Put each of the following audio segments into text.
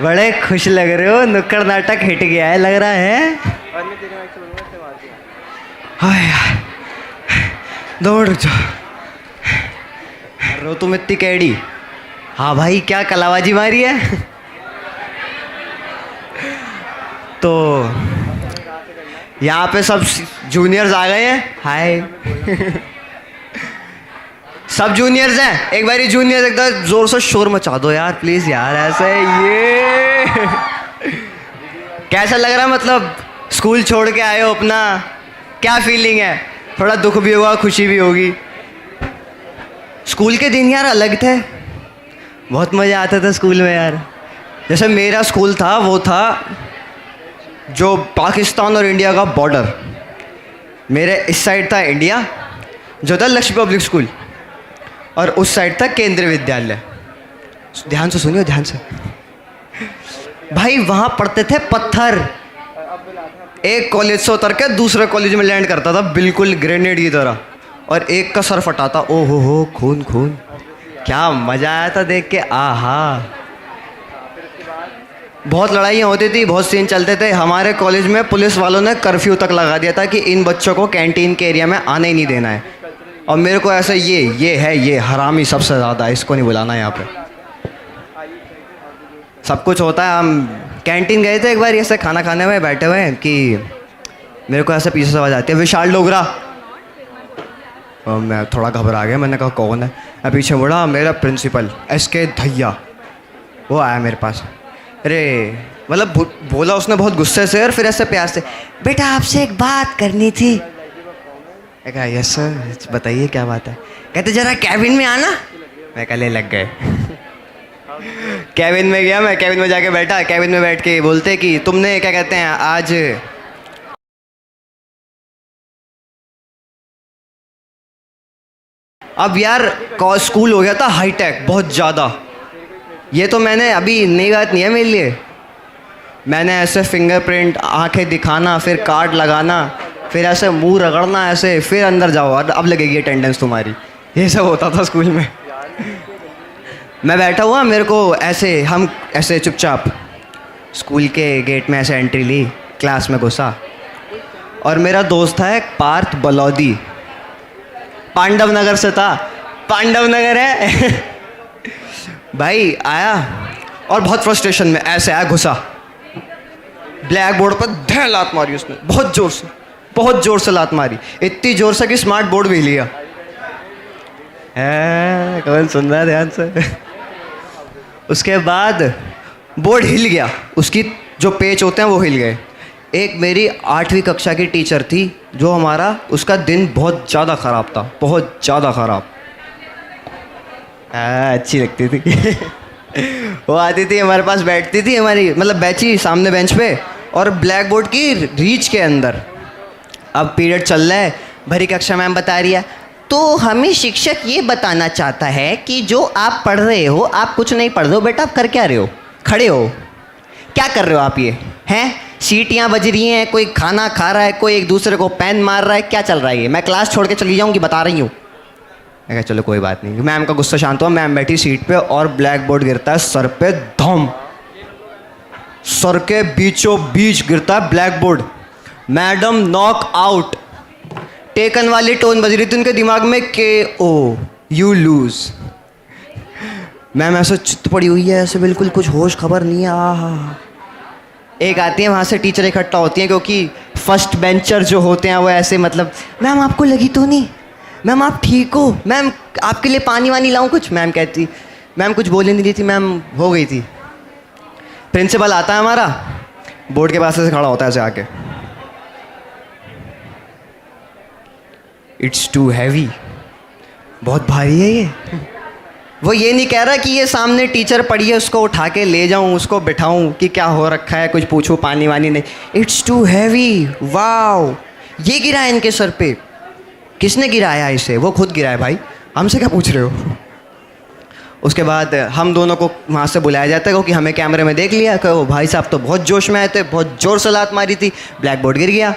बड़े खुश लग रहे हो, नुक्कड़ नाटक हिट गया है लग रहा है। हाय यार, दौड़ जाओ। रो तुम इतनी कैडी। हाँ भाई, क्या कलाबाजी मारी है। तो यहाँ पे सब जूनियर्स आ गए हैं। हाय। सब जूनियर्स हैं। एक बारी जूनियर्स एकदम जोर से शोर मचा दो यार प्लीज यार, ऐसे ये कैसा लग रहा है? मतलब स्कूल छोड़ के आए हो अपना, क्या फीलिंग है? थोड़ा दुख भी होगा, खुशी भी होगी। स्कूल के दिन यार अलग थे, बहुत मज़ा आता था स्कूल में यार। जैसे मेरा स्कूल था, वो था जो पाकिस्तान और इंडिया का बॉर्डर। मेरे इस साइड था इंडिया, जो था लक्ष्मी पब्लिक स्कूल, और उस साइड था केंद्रीय विद्यालय। ध्यान से सुनियो, ध्यान से भाई। वहाँ पढ़ते थे पत्थर। एक कॉलेज से उतर के दूसरे कॉलेज में लैंड करता था, बिल्कुल ग्रेनेड की तरह, और एक का सर फटा था। ओ हो, खून खून। क्या मज़ा आया था देख के। आहा, बहुत लड़ाइयाँ होती थी, बहुत सीन चलते थे। हमारे कॉलेज में पुलिस वालों ने कर्फ्यू तक लगा दिया था कि इन बच्चों को कैंटीन के एरिया में आने ही नहीं देना है। और मेरे को ऐसे ये हरामी सबसे ज़्यादा, इसको नहीं बुलाना यहाँ पे। सब कुछ होता है। हम कैंटीन गए थे एक बार ऐसे खाना खाने में बैठे हुए कि मेरे को ऐसे पीछे से आवाज़ आती है, विशाल डोगरा। और मैं थोड़ा घबरा गया, मैंने कहा कौन है? मैं पीछे मुड़ा, मेरा प्रिंसिपल SK धैया, वो आया मेरे पास। अरे मतलब बोला उसने बहुत गुस्से से, और फिर ऐसे प्यार से, बेटा आपसे एक बात करनी थी। मैं कहा यस सर, बताइए क्या बात है। कहते जरा कैबिन में आना। मैं कहा ले लग गए। कैबिन में गया मैं, कैबिन में जाके बैठा। कैबिन में बैठ के बोलते कि तुमने क्या कहते हैं आज। अब यार स्कूल हो गया था हाईटेक बहुत ज़्यादा। ये तो मैंने अभी नई बात नहीं है मेरे लिए। मैंने ऐसे फिंगरप्रिंट, आंखें दिखाना, फिर कार्ड लगाना, फिर ऐसे मुंह रगड़ना ऐसे, फिर अंदर जाओ और अब लगेगी अटेंडेंस तुम्हारी। ये सब होता था स्कूल में। मैं बैठा हुआ, मेरे को ऐसे, हम ऐसे चुपचाप स्कूल के गेट में ऐसे एंट्री ली, क्लास में घुसा, और मेरा दोस्त था एक पार्थ बलौदी, पांडव नगर से था। पांडव नगर है। भाई आया और बहुत फ्रस्ट्रेशन में ऐसे आया, घुसा, ब्लैक बोर्ड पर धै लात मारी उसने, बहुत जोर से लात मारी। इतनी जोर से कि स्मार्ट बोर्ड भी लिया। कौन सुन रहा है ध्यान से? उसके बाद बोर्ड हिल गया, उसकी जो पेज होते हैं वो हिल गए। एक मेरी 8वीं कक्षा की टीचर थी, जो हमारा, उसका दिन बहुत ज़्यादा ख़राब था, बहुत ज़्यादा ख़राब। अच्छी लगती थी। वो आती थी हमारे पास, बैठती थी हमारी मतलब बैची सामने बेंच पे, और ब्लैक बोर्ड की रीच के अंदर। अब पीरियड चल रहा है, भरी कक्षा मैम बता रही है, तो हमें शिक्षक ये बताना चाहता है कि जो आप पढ़ रहे हो, आप कुछ नहीं पढ़ रहे हो बेटा, आप कर क्या रहे हो? खड़े हो, क्या कर रहे हो आप? ये हैं, सीटियाँ बज रही हैं, कोई खाना खा रहा है, कोई एक दूसरे को पेन मार रहा है, क्या चल रहा है ये? मैं क्लास छोड़ के चली जाऊँगी, बता रही हूँ। मैं कहा चलो कोई बात नहीं। मैम का गुस्सा शांत हुआ, मैम बैठी सीट पे, और ब्लैक बोर्ड गिरता है सर पे, धम, सर के बीचों बीच गिरता है black board. Madam knock out. Taken वाली टोन बज रही थी उनके दिमाग में, KO, यू लूज। मैम ऐसे चित्त पड़ी हुई है, ऐसे बिल्कुल कुछ होश खबर नहीं है। आहा, एक आती है वहाँ से, टीचर इकट्ठा होती हैं, क्योंकि फर्स्ट बेंचर जो होते हैं वो ऐसे मतलब, मैम आपको लगी तो नहीं? मैम आप ठीक हो? मैम आपके लिए पानी वानी लाऊं कुछ? मैम कहती, मैम कुछ बोलने नहीं रही थी, मैम हो गई थी। प्रिंसिपल आता है हमारा, बोर्ड के पास से खड़ा होता है ऐसे आके, इट्स टू हैवी, बहुत भारी है ये। वो ये नहीं कह रहा कि ये सामने टीचर पड़ी है, उसको उठा के ले जाऊं, उसको बिठाऊं कि क्या हो रखा है, कुछ पूछूं, पानी वानी नहीं। इट्स टू हैवी, वाओ, ये गिरा है इनके सर पे। किसने गिराया इसे? वो खुद गिरा है भाई, हमसे क्या पूछ रहे हो? उसके बाद हम दोनों को वहाँ से बुलाया जाता है, क्योंकि हमें कैमरे में देख लिया कि वो भाई साहब तो बहुत जोश में आए थे, बहुत ज़ोर से लात मारी थी, ब्लैक बोर्ड गिर गया।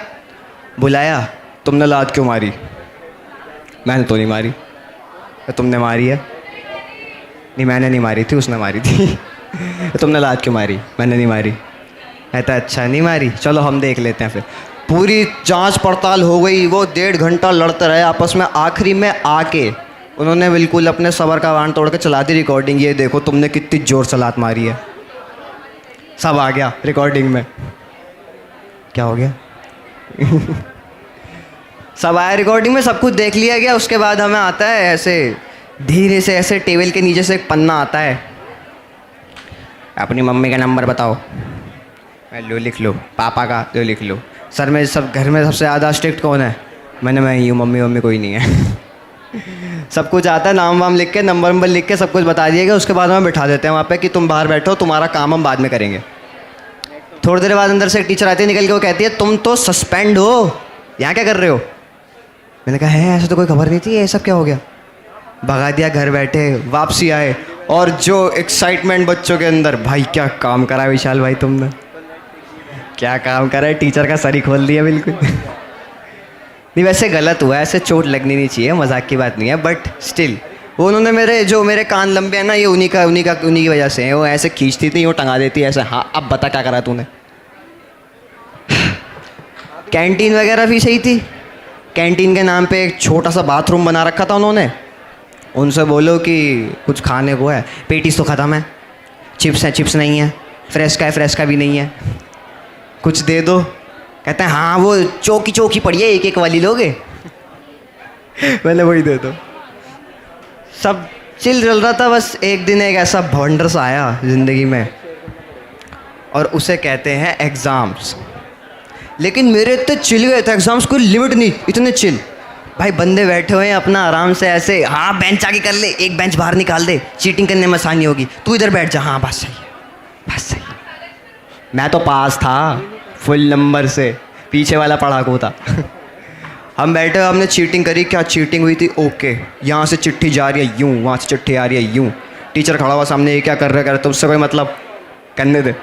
बुलाया, तुमने लात क्यों मारी? मैंने तो नहीं मारी। तुमने मारी है? नहीं मैंने नहीं मारी थी, उसने मारी थी। तुमने लात क्यों मारी? मैंने नहीं मारी। कहता अच्छा नहीं मारी, चलो हम देख लेते हैं। फिर पूरी जांच पड़ताल हो गई, वो 1.5 घंटा लड़ते रहे आपस में। आखिरी में आके उन्होंने बिल्कुल अपने सबर का बांध तोड़ के चला दी रिकॉर्डिंग। ये देखो तुमने कितनी जोर से लात मारी है। सब आ गया रिकॉर्डिंग में। क्या हो गया? सब आया रिकॉर्डिंग में, सब कुछ देख लिया गया। उसके बाद हमें आता है ऐसे धीरे से, ऐसे टेबल के नीचे से एक पन्ना आता है, अपनी मम्मी का नंबर बताओ। मैं लो लिख लो, पापा का लो लिख लो। सर में सब घर में सबसे ज़्यादा स्ट्रिक्ट कौन है? मैंने मैं ही हूँ, मम्मी कोई नहीं है। सब कुछ आता है, नाम वाम लिख के, नंबर लिख के सब कुछ बता दिया गया। उसके बाद हमें बिठा देते हैं वहाँ पे कि तुम बाहर बैठो, तुम्हारा काम हम बाद में करेंगे। थोड़ी देर बाद अंदर से एक टीचर आती है निकल के, वो कहती है तुम तो सस्पेंड हो, यहाँ क्या कर रहे हो? मैंने कहा है ऐसा तो कोई खबर नहीं थी, ये सब क्या हो गया? भगा दिया, घर बैठे। वापसी आए और जो एक्साइटमेंट बच्चों के अंदर, भाई क्या काम करा है विशाल भाई तुमने, क्या काम करा है, टीचर का सर ही खोल दिया बिल्कुल। नहीं वैसे गलत हुआ, ऐसे चोट लगनी नहीं चाहिए, मजाक की बात नहीं है, बट स्टिल वो उन्होंने मेरे कान लंबे हैं ना, ये उन्हीं की वजह से है। वो ऐसे खींचती थी, वो टंगा देती ऐसे। हाँ अब बता क्या करा तूने? कैंटीन वगैरह भी सही थी। कैंटीन के नाम पे एक छोटा सा बाथरूम बना रखा था उन्होंने। उनसे बोलो कि कुछ खाने को है, पेटीज तो ख़त्म है, चिप्स है चिप्स नहीं है, फ्रेश का भी नहीं है, कुछ दे दो। कहते हैं हाँ वो चौकी पड़ी है, एक वाली लोगे? मैंने वही दे दो। सब चिल चल रहा था। बस एक दिन एक ऐसा भवंडर सा आया ज़िंदगी में, और उसे कहते हैं एग्ज़ाम्स। लेकिन मेरे इतने चिल गए थे एग्ज़ाम्स, कोई लिमिट नहीं, इतने चिल। भाई बंदे बैठे हुए हैं अपना आराम से ऐसे, हाँ बेंच आगे कर ले, एक बेंच बाहर निकाल दे, चीटिंग करने में आसानी होगी, तू इधर बैठ जा। हाँ बस सही है, बस सही है। मैं तो पास था फुल नंबर से, पीछे वाला पढ़ाकू था। हम बैठे, हमने चीटिंग करी। क्या चीटिंग हुई थी? ओके, यहाँ से चिट्ठी जा रही है यूँ, वहाँ से चिट्ठी आ रही है यूँ। टीचर खड़ा हुआ सामने, ये क्या कर रहे तुमसे कोई मतलब, करने दे।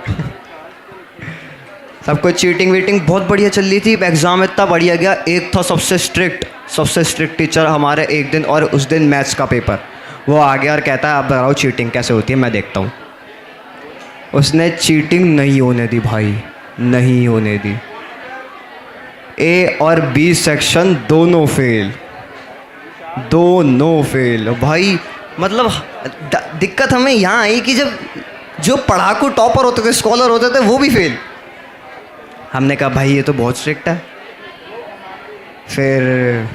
सब कुछ चीटिंग वीटिंग बहुत बढ़िया चल रही थी। एग्ज़ाम इतना बढ़िया गया। एक था सबसे स्ट्रिक्ट टीचर हमारे एक दिन, और उस दिन मैथ्स का पेपर। वो आ गया और कहता है आप बताओ चीटिंग कैसे होती है, मैं देखता हूँ। उसने चीटिंग नहीं होने दी भाई, नहीं होने दी। ए और बी सेक्शन दोनों फेल भाई। मतलब दिक्कत हमें यहाँ आई कि जब जो पढ़ाकू टॉपर होते थे, स्कॉलर होते थे, वो भी फेल। हमने कहा भाई ये तो बहुत स्ट्रिक्ट है। फिर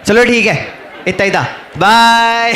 चलो ठीक है, इतना ही था, बाय।